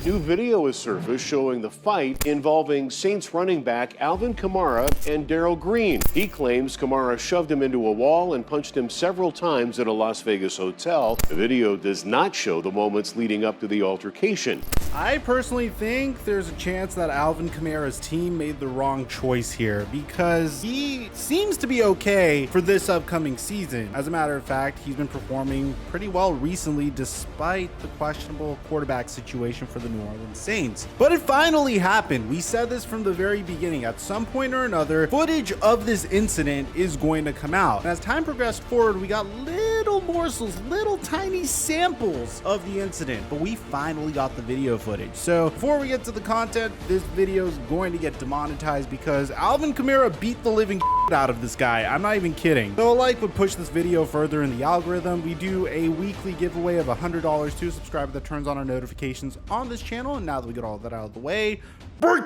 New video has surfaced showing the fight involving Saints running back Alvin Kamara and Darrell Green. He claims Kamara shoved him into a wall and punched him several times at a Las Vegas hotel. The video does not show the moments leading up to the altercation. I personally think there's a chance that Alvin Kamara's team made the wrong choice here because he seems to be okay for this upcoming season. As a matter of fact, he's been performing pretty well recently despite the questionable quarterback situation for the New Orleans Saints. But it finally happened. We said this from the very beginning. At some point or another, footage of this incident is going to come out. And as time progressed forward, we got little morsels, little tiny samples of the incident, but we finally got the video footage. So before we get to the content, this video is going to get demonetized because Alvin Kamara beat the living out of this guy. I'm not even kidding. So a like would push this video further in the algorithm. We do a weekly giveaway of $100 to a subscriber that turns on our notifications on this channel. And now that we get all that out of the way, break!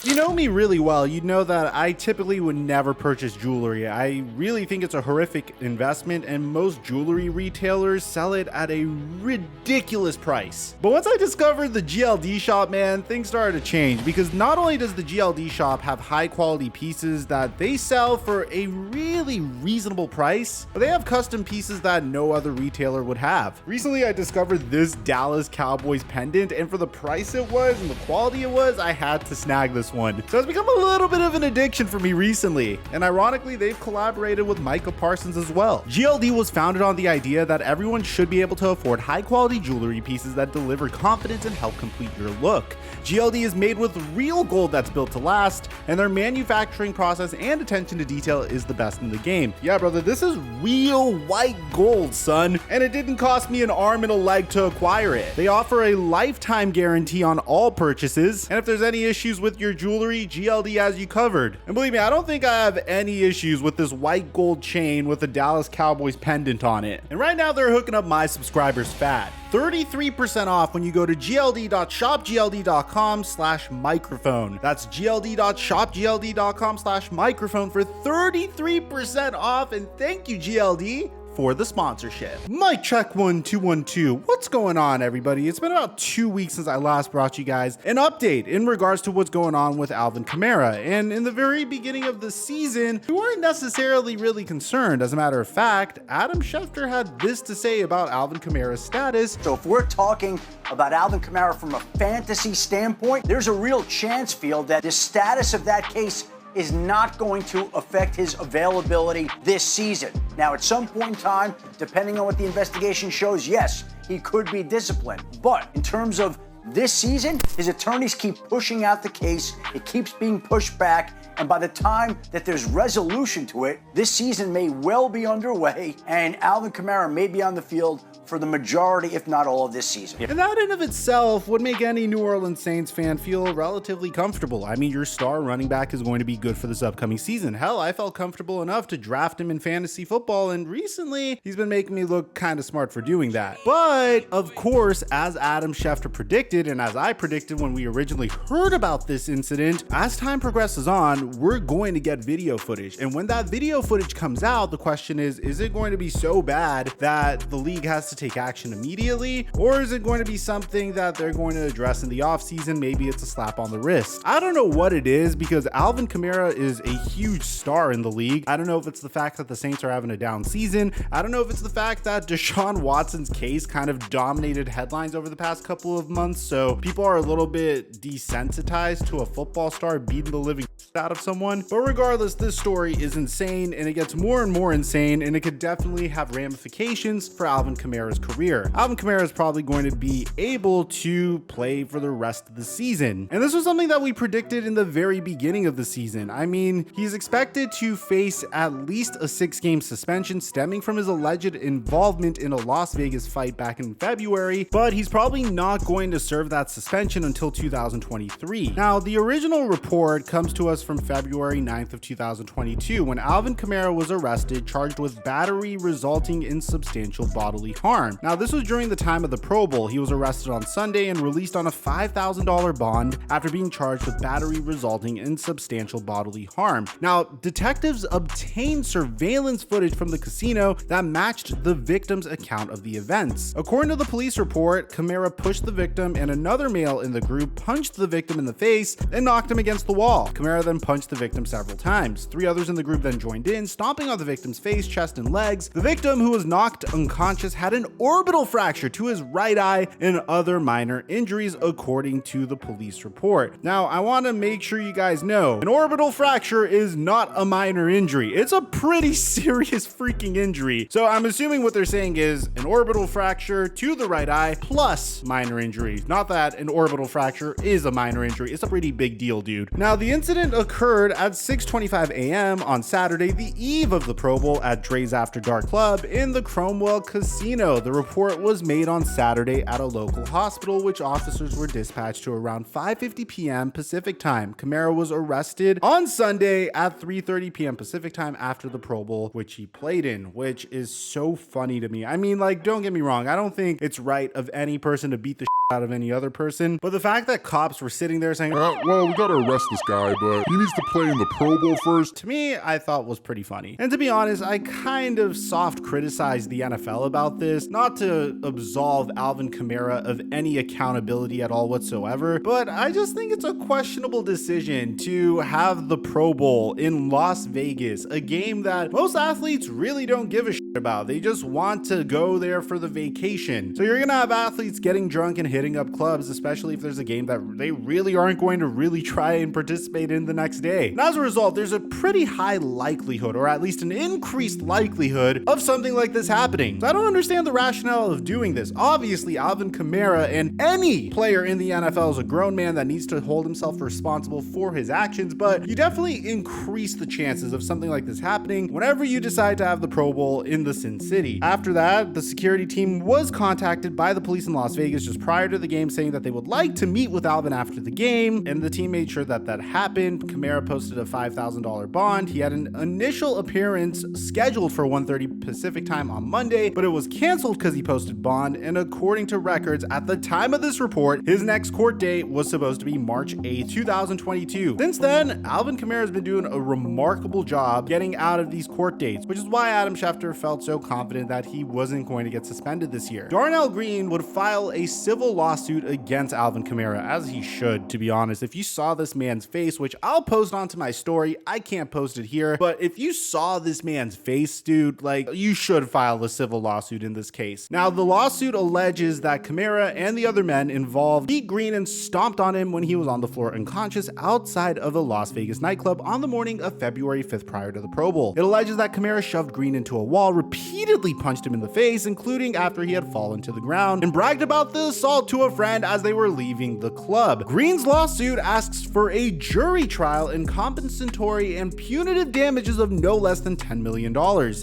You know me really well. You'd know that I typically would never purchase jewelry. I really think it's a horrific investment, and most jewelry retailers sell it at a ridiculous price. But once I discovered the GLD shop, man, things started to change because not only does the GLD shop have high quality pieces that they sell for a really reasonable price, but they have custom pieces that no other retailer would have. Recently, I discovered this Dallas Cowboys pendant, and for the price it was and the quality it was, I had to snag this one. So it's become a little bit of an addiction for me recently. And ironically, they've collaborated with Micah Parsons as well. GLD was founded on the idea that everyone should be able to afford high quality jewelry pieces that deliver confidence and help complete your look. GLD is made with real gold that's built to last, and their manufacturing process and attention to detail is the best in the game. Yeah, brother, this is real white gold, son. And it didn't cost me an arm and a leg to acquire it. They offer a lifetime guarantee on all purchases, and if there's any issues with your jewelry, GLD has you covered. And believe me, I don't think I have any issues with this white gold chain with the Dallas Cowboys pendant on it. And right now they're hooking up my subscribers fat. 33% off when you go to gld.shopgld.com/microphone. That's gld.shopgld.com/microphone for 33% off. And thank you, GLD, for the sponsorship. Mic check 1 2 1 2. What's going on, everybody? It's been about 2 weeks since I last brought you guys an update in regards to what's going on with Alvin Kamara. And in the very beginning of the season, we weren't necessarily really concerned. As a matter of fact, Adam Schefter had this to say about Alvin Kamara's status. So if we're talking about Alvin Kamara from a fantasy standpoint, there's a real chance, Field, that the status of that case is not going to affect his availability this season. Now, at some point in time, depending on what the investigation shows, yes, he could be disciplined. But in terms of this season, his attorneys keep pushing out the case. It keeps being pushed back. And by the time that there's resolution to it, this season may well be underway, and Alvin Kamara may be on the field for the majority, if not all, of this season. And that in of itself would make any New Orleans Saints fan feel relatively comfortable. I mean, your star running back is going to be good for this upcoming season. Hell, I felt comfortable enough to draft him in fantasy football, and recently he's been making me look kind of smart for doing that. But of course, as Adam Schefter predicted, and as I predicted when we originally heard about this incident, as time progresses on, we're going to get video footage. And when that video footage comes out, the question is it going to be so bad that the league has to take action immediately? Or is it going to be something that they're going to address in the offseason? Maybe it's a slap on the wrist. I don't know what it is because Alvin Kamara is a huge star in the league. I don't know if it's the fact that the Saints are having a down season. I don't know if it's the fact that Deshaun Watson's case kind of dominated headlines over the past couple of months. So people are a little bit desensitized to a football star beating the living out of someone. But regardless, this story is insane, and it gets more and more insane, and it could definitely have ramifications for Alvin Kamara's career. Alvin Kamara is probably going to be able to play for the rest of the season. And this was something that we predicted in the very beginning of the season. I mean, he's expected to face at least a 6-game suspension stemming from his alleged involvement in a Las Vegas fight back in February, but he's probably not going to serve that suspension until 2023. Now, the original report comes to us from February 9th of 2022 when Alvin Kamara was arrested, charged with battery resulting in substantial bodily harm. harm. Now, this was during the time of the Pro Bowl. He was arrested on Sunday and released on a $5,000 bond after being charged with battery resulting in substantial bodily harm. Now, detectives obtained surveillance footage from the casino that matched the victim's account of the events. According to the police report, Kamara pushed the victim and another male in the group punched the victim in the face and knocked him against the wall. Kamara then punched the victim several times. 3 others in the group then joined in, stomping on the victim's face, chest, and legs. The victim, who was knocked unconscious, had an orbital fracture to his right eye and other minor injuries, according to the police report. Now, I want to make sure you guys know, an orbital fracture is not a minor injury. It's a pretty serious freaking injury. So I'm assuming what they're saying is an orbital fracture to the right eye plus minor injuries. Not that an orbital fracture is a minor injury. It's a pretty big deal, dude. Now, the incident occurred at 6:25 a.m. on Saturday, the eve of the Pro Bowl, at Dre's After Dark Club in the Cromwell Casino. The report was made on Saturday at a local hospital, which officers were dispatched to around 5:50 p.m. Pacific time. Kamara was arrested on Sunday at 3:30 p.m. Pacific time after the Pro Bowl, which he played in, which is so funny to me. I mean, like, don't get me wrong. I don't think it's right of any person to beat the out of any other person, but the fact that cops were sitting there saying, well, we gotta arrest this guy, but he needs to play in the Pro Bowl first, to me, I thought was pretty funny. And to be honest, I kind of soft criticized the NFL about this, not to absolve Alvin Kamara of any accountability at all whatsoever, but I just think it's a questionable decision to have the Pro Bowl in Las Vegas, a game that most athletes really don't give a shit about. They just want to go there for the vacation. So you're gonna have athletes getting drunk and hitting up clubs, especially if there's a game that they really aren't going to really try and participate in the next day. And as a result, there's a pretty high likelihood, or at least an increased likelihood, of something like this happening. So I don't understand the rationale of doing this. Obviously, Alvin Kamara and any player in the NFL is a grown man that needs to hold himself responsible for his actions, but you definitely increase the chances of something like this happening whenever you decide to have the Pro Bowl in the Sin City. After that, the security team was contacted by the police in Las Vegas just prior to the game, saying that they would like to meet with Alvin after the game, and the team made sure that that happened. Kamara posted a $5,000 bond. He had an initial appearance scheduled for 1:30 Pacific time on Monday, but it was canceled because he posted bond, and according to records at the time of this report, his next court date was supposed to be March 8th, 2022. Since then, Alvin Kamara has been doing a remarkable job getting out of these court dates, which is why Adam Schefter felt so confident that he wasn't going to get suspended this year. Darnell Green would file a civil lawsuit against Alvin Kamara, as he should, to be honest. If you saw this man's face, which I'll post onto my story, I can't post it here, but if you saw this man's face, dude, like, you should file a civil lawsuit in this case. Now, the lawsuit alleges that Kamara and the other men involved beat Green and stomped on him when he was on the floor unconscious outside of a Las Vegas nightclub on the morning of February 5th prior to the Pro Bowl. It alleges that Kamara shoved Green into a wall, repeatedly punched him in the face, including after he had fallen to the ground, and bragged about the assault to a friend as they were leaving the club. Green's lawsuit asks for a jury trial and compensatory and punitive damages of no less than $10 million.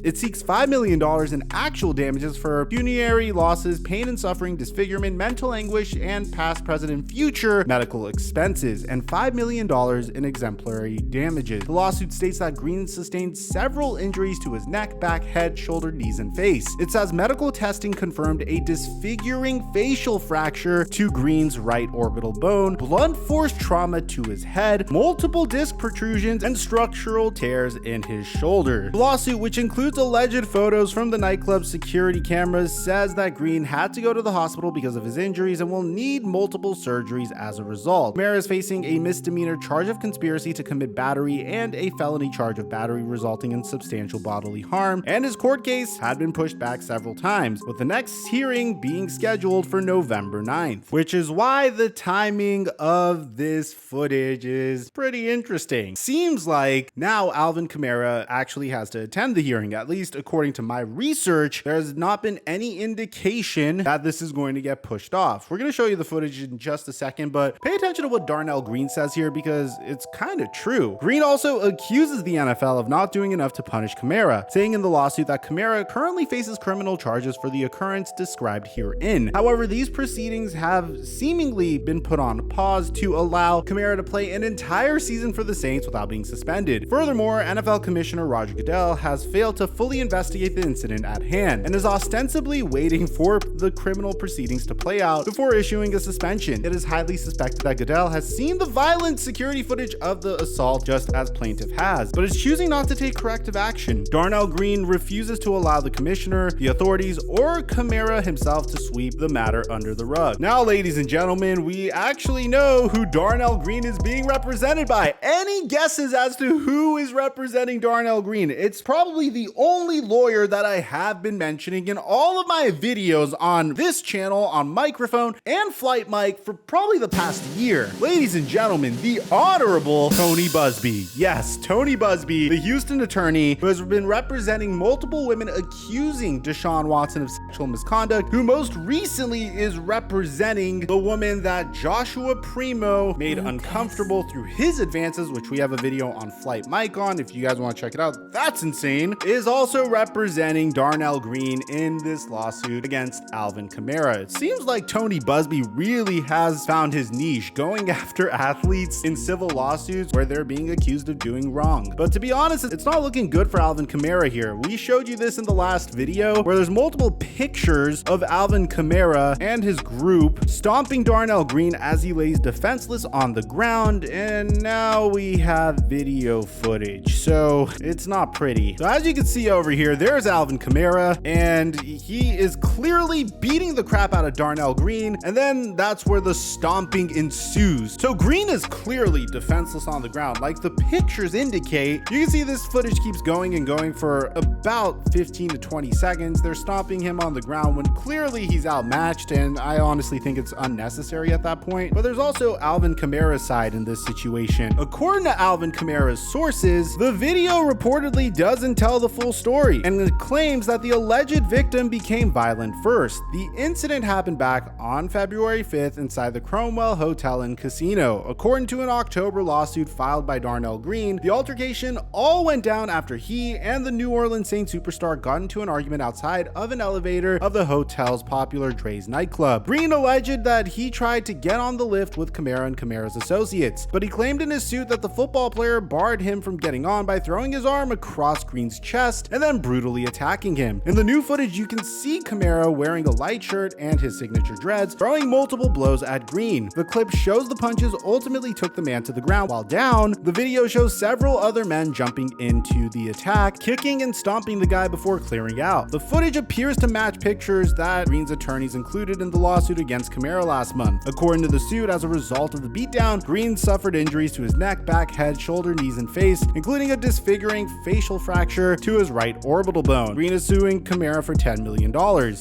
It seeks $5 million in actual damages for pecuniary losses, pain and suffering, disfigurement, mental anguish, and past, present, and future medical expenses, and $5 million in exemplary damages. The lawsuit states that Green sustained several injuries to his neck, back, head, shoulder, knees, and face. It says medical testing confirmed a disfiguring facial fracture to Green's right orbital bone, blunt force trauma to his head, multiple disc protrusions, and structural tears in his shoulder. The lawsuit, which includes alleged photos from the nightclub security cameras, says that Green had to go to the hospital because of his injuries and will need multiple surgeries as a result. Kamara is facing a misdemeanor charge of conspiracy to commit battery and a felony charge of battery resulting in substantial bodily harm, and his court case had been pushed back several times, with the next hearing being scheduled for November 9th, which is why the timing of this footage is pretty interesting. Seems like now Alvin Kamara actually has to attend the hearing. At least according to my research, there has not been any indication that this is going to get pushed off. We're going to show you the footage in just a second, but pay attention to what Darnell Green says here because it's kind of true. Green also accuses the NFL of not doing enough to punish Kamara, saying in the lawsuit that that Kamara currently faces criminal charges for the occurrence described herein. However, these proceedings have seemingly been put on pause to allow Kamara to play an entire season for the Saints without being suspended. Furthermore, NFL Commissioner Roger Goodell has failed to fully investigate the incident at hand and is ostensibly waiting for the criminal proceedings to play out before issuing a suspension. It is highly suspected that Goodell has seen the violent security footage of the assault just as plaintiff has, but is choosing not to take corrective action. Darnell Green refuses to allow the commissioner, the authorities, or Kamara himself to sweep the matter under the rug. Now, ladies and gentlemen, we actually know who Darnell Green is being represented by. Any guesses as to who is representing Darnell Green? It's probably the only lawyer that I have been mentioning in all of my videos on this channel, on Mikerophone and Flight Mic for probably the past year. Ladies and gentlemen, the Honorable Tony Buzbee. Yes, Tony Buzbee, the Houston attorney who has been representing multiple women accusing Deshaun Watson of sexual misconduct, who most recently is representing the woman that Joshua Primo made uncomfortable through his advances, which we have a video on Flight Mic on if you guys want to check it out. That's insane. Is also representing Darnell Green in this lawsuit against Alvin Kamara. It seems like Tony Buzbee really has found his niche, going after athletes in civil lawsuits where they're being accused of doing wrong. But to be honest, it's not looking good for Alvin Kamara here. We showed you this in the last video where there's multiple pictures of Alvin Kamara and his group stomping Darnell Green as he lays defenseless on the ground, and now we have video footage, so it's not pretty. So as you can see over here, there's Alvin Kamara, and he is clearly beating the crap out of Darnell Green, and then that's where the stomping ensues. So Green is clearly defenseless on the ground, like the pictures indicate. You can see this footage keeps going and going for about 15 to 20 seconds. They're stomping him on the ground when clearly he's outmatched, and I honestly think it's unnecessary at that point. But there's also Alvin Kamara's side in this situation. According to Alvin Kamara's sources, the video reportedly doesn't tell the full story, and it claims that the alleged victim became violent first. The incident happened back on February 5th inside the Cromwell Hotel and Casino. According to an October lawsuit filed by Darnell Green, the altercation all went down after he and the New Orleans Saints superstar got into an argument outside of an elevator of the hotel's popular Dre's nightclub. Green alleged that he tried to get on the lift with Kamara and Kamara's associates, but he claimed in his suit that the football player barred him from getting on by throwing his arm across Green's chest and then brutally attacking him. In the new footage, you can see Kamara wearing a light shirt and his signature dreads, throwing multiple blows at Green. The clip shows the punches ultimately took the man to the ground. While down, the video shows several other men jumping into the attack, kicking and stomping the guy before clearing out. The footage appears to match pictures that Green's attorneys included in the lawsuit against Kamara last month. According to the suit, as a result of the beatdown, Green suffered injuries to his neck, back, head, shoulder, knees, and face, including a disfiguring facial fracture to his right orbital bone. Green is suing Kamara for $10 million.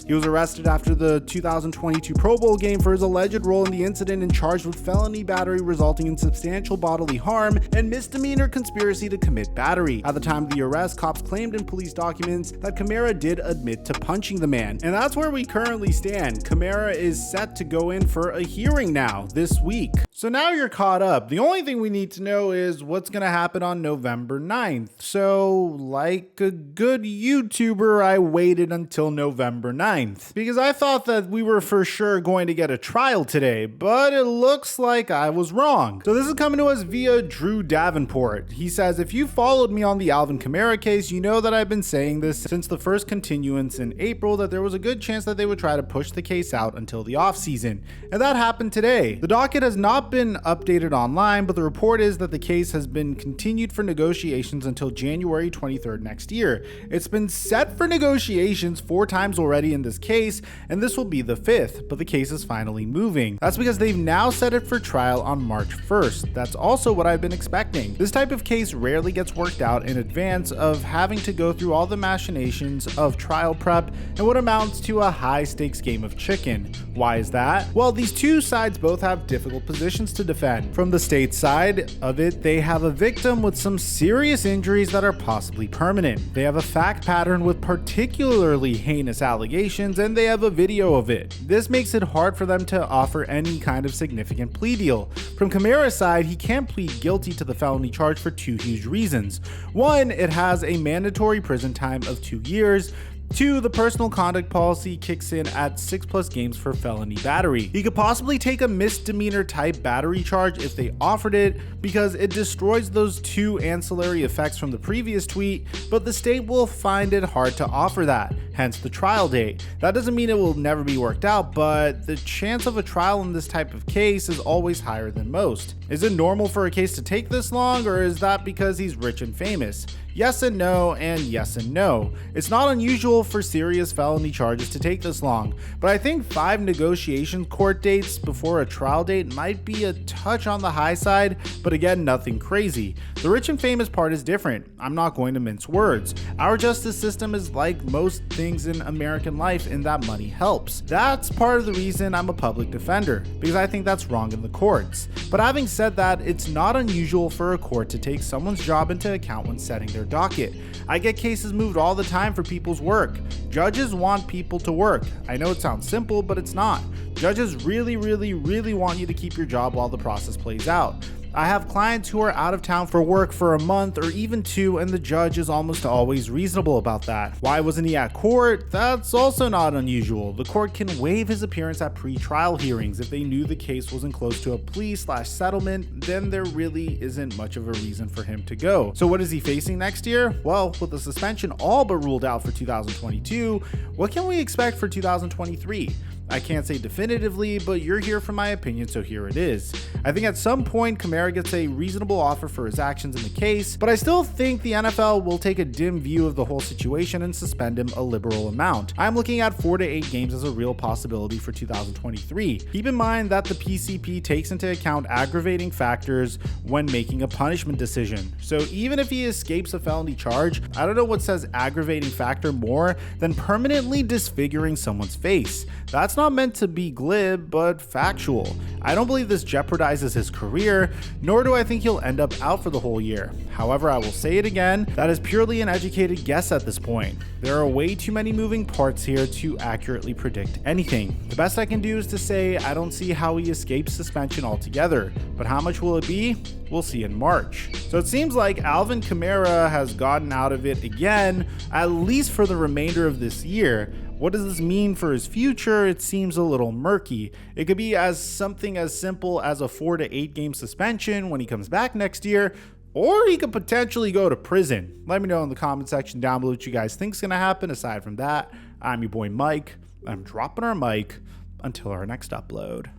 He was arrested after the 2022 Pro Bowl game for his alleged role in the incident and charged with felony battery resulting in substantial bodily harm and misdemeanor conspiracy to commit battery. At the time of the arrest, cops claimed in police documents that Kamara did admit to punching the man. And that's where we currently stand. Kamara is set to go in for a hearing now this week. So now you're caught up. The only thing we need to know is what's going to happen on November 9th. So like a good YouTuber, I waited until November 9th because I thought that we were for sure going to get a trial today, but it looks like I was wrong. So this is coming to us via Drew Davenport. He says, if you followed me on the Alvin Kamara case, you know that I've been saying this since the first continuance in April, that there was a good chance that they would try to push the case out until the off season. And that happened today. The docket has not been updated online, but the report is that the case has been continued for negotiations until January 23rd next year. It's been set for negotiations 4 times already in this case, and this will be the 5th, but the case is finally moving. That's because they've now set it for trial on March 1st. That's also what I've been expecting. This type of case rarely gets worked out in advance of having to go through all the machinations of trial prep and what amounts to a high stakes game of chicken. Why is that? Well, these two sides both have difficult positions to defend. From the state side of it, they have a victim with some serious injuries that are possibly permanent. They have a fact pattern with particularly heinous allegations, and they have a video of it. This makes it hard for them to offer any kind of significant plea deal. From Kamara's side, he can't plead guilty to the felony charge for two huge reasons. One, it has a mandatory prison time of 2 years. 2, the personal conduct policy kicks in at 6+ games for felony battery. He could possibly take a misdemeanor type battery charge if they offered it, because it destroys those 2 ancillary effects from the previous tweet, but the state will find it hard to offer that, hence the trial date. That doesn't mean it will never be worked out, but the chance of a trial in this type of case is always higher than most. Is it normal for a case to take this long, or is that because he's rich and famous? Yes and no, and yes and no. It's not unusual for serious felony charges to take this long, but I think 5 negotiation court dates before a trial date might be a touch on the high side, but again, nothing crazy. The rich and famous part is different. I'm not going to mince words. Our justice system is like most things in American life in that money helps. That's part of the reason I'm a public defender, because I think that's wrong in the courts. But having said that, it's not unusual for a court to take someone's job into account when setting their docket. I get cases moved all the time for people's work. Judges want people to work. I know it sounds simple, but it's not. Judges really want you to keep your job while the process plays out. I have clients who are out of town for work for a month or even 2, and the judge is almost always reasonable about that. Why wasn't he at court? That's also not unusual. The court can waive his appearance at pre-trial hearings if they knew the case wasn't close to a plea/settlement, then there really isn't much of a reason for him to go. So what is he facing next year? Well, with the suspension all but ruled out for 2022, what can we expect for 2023? I can't say definitively, but you're here for my opinion, so here it is. I think at some point Kamara gets a reasonable offer for his actions in the case, but I still think the NFL will take a dim view of the whole situation and suspend him a liberal amount. I'm looking at 4 to 8 games as a real possibility for 2023. Keep in mind that the PCP takes into account aggravating factors when making a punishment decision. So even if he escapes a felony charge, I don't know what says aggravating factor more than permanently disfiguring someone's face. That's not meant to be glib, but factual. I don't believe this jeopardizes his career, nor do I think he'll end up out for the whole year. However, I will say it again, that is purely an educated guess at this point. There are way too many moving parts here to accurately predict anything. The best I can do is to say I don't see how he escapes suspension altogether, but how much will it be? We'll see in March. So it seems like Alvin Kamara has gotten out of it again, at least for the remainder of this year. What does this mean for his future? It seems a little murky. It could be something as simple as a 4 to 8 game suspension when he comes back next year, or he could potentially go to prison. Let me know in the comment section down below what you guys think is going to happen. Aside from that, I'm your boy Mike. I'm dropping our mic until our next upload.